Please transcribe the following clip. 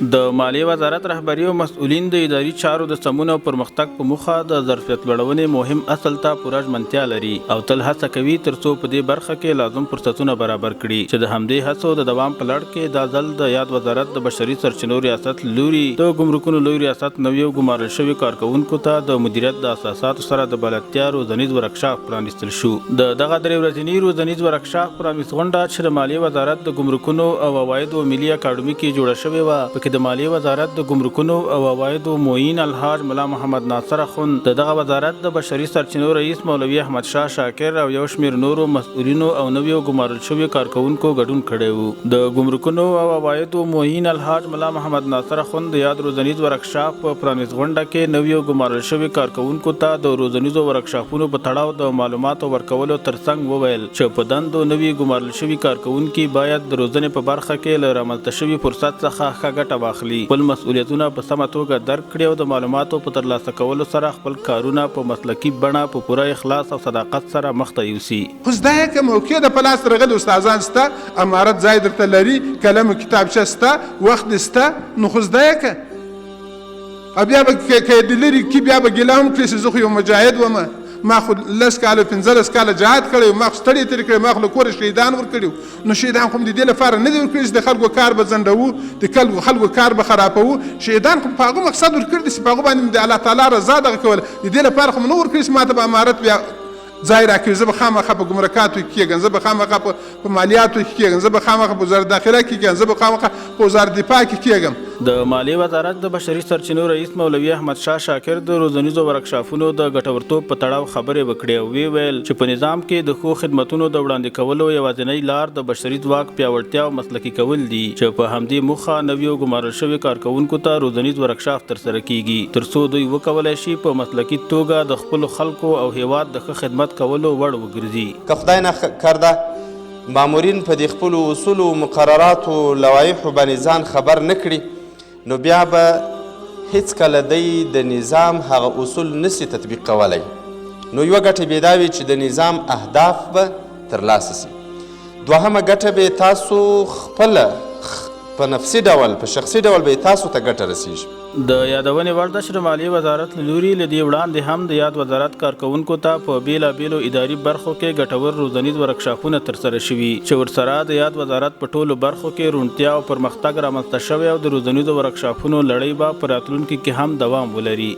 د مالیې وزارت رهبري او مسؤلین د اداري چارو د سمون او پرمختګ په موخه د ظرفیت لوړونې مهم اصل ته پوره ژمنتیا لري او تل هڅه کوي ترڅو په دې برخه کې لازم فرصتونه برابر کړي چې د همدې هڅو د دوام په لړ کې دا ځل د یاد وزارت د بشري سرچینو ریاست لوري د ګمرکونو لوی ریاست نویو ګمارل شوي کارکوونکو ته د مدیریت د اساساتو سره د بلدتیا روزنیز ورکشاپ پرانیستل شو. د دغه درې ورځني روزنیز ورکشاپ پرانیست غونډه چې د مالیې وزارت د ګمرکونو او عوایدو ملي اکاډمي کې جوړه شوې وه د مالیې وزارت د ګمرکونو او عوایدو معین الحاج ملا محمد ناصر اخوند د دغه وزارت د بشري سرچینو رئیس مولوي احمد شاه شاکر او یو شمېر نورو مسؤلینو او نویو ګمارل شویو کارکوونکو ګډون کړی و. د ګمرکونو او عوایدو معین الحاج ملا محمد ناصر اخوند د یاد روزنیز ورکشاپ په پرانیست غونډه کې نویو ګمارل شویو کارکوونکو ته د روزنیزو ورکشاپونو په تړاو د معلوماتو ورکولو ترڅنګ وویل چې په دندو نوي ګمارل شوي کارکوونکي باید د روزنې په برخه کې له رامنځته شوي فرصت څخه ښه ګټه واخلي، خپل مسؤلیتونه په سمه توګه درک کړي او د معلوماتو په ترلاسه کولو سره خپل کارونه په مسلکي بڼه په پوره اخلاص او صداقت سره مخته یوسي. خو زده یې که موقع د په لاس راغلي استادان سته، امارت ځای درته لري، قلم کتابچه سته، وخت سته، نو خو زده یې که او بیا به که د لرې کې بیا به ګیله هم کړي چې زه خو یو مجاهد ومه، ما خو 10 کاله 15 کاله جهاد کړی، ما خو ستړی تېر کړی، ما خو له کوره شهیدان ورکړي. نو شهیدان خو د دې لپاره نه دي ورکړي چې د خلکو کار به ځنډوو، د خلکو کار به خرابوو. شهیدان خو په هغه مقصد ورکړي دي چې په هغه باندې د الله تعالی رضا دغه کوله. د دې لپاره خو مو نه ورکړي چې ما ته به امارت بیا ځای راکوي، زه به خامخا په ګمرکاتو کې کېږم، زه به خامخا په مالیاتو کې کېږم، زه به خامخا په وزارت داخله کې کېږم، زه به خامخا په وزارت دفاع کې کېږم. د مالیې وزارت د بشري سرچینو رئیس مولوي احمد شاه شاکر د روزنیزو ورکشاپونو د ګټورتوب په تړاو خبرې وکړې او وی ویل چې په نظام کې د ښو خدمتونو د وړاندې کولو یوازینۍ لار د بشري ځواک پیاوړتیا او مسلکي کول دي چې په همدې موخه نویو ګمارل شوي کارکوونکو ته روزنیز ورکشاپ ترسره کیږي ترڅو دوی وکولی شي په مسلکي توګه د خپلو خلکو او هیواد د ښه خدمت کولو وړ وګرځي. که خدای نکرده مامورین په دې خپلو اصولو مقرراتو لوایحو باندې ځان خبر نه کړي نو بیا به هیڅکله دی د نظام هغه اصول نسی تطبیق کولی. نو یوه ګټه به دا وي چې د نظام اهداف به ترلاسه سي. دوهمه ګټه به تاسو خپله په نفسي ډول په شخصي ډول به تاسو ته ګټه رسیږي. د یادونې وړ ده چې د مالیې وزارت له لوري له دې وړاندې هم د یاد وزارت کارکوونکو ته په بېلابېلو اداري برخو کې ګټور روزنیز ورکشاپونه ترسره شوي چې ورسره د یاد وزارت په ټولو برخو کې روڼتیا او پرمختګ رامنځته شوی او د روزنیزو ورکشاپونو لړۍ به په راتلونکي کې هم دوام ولري.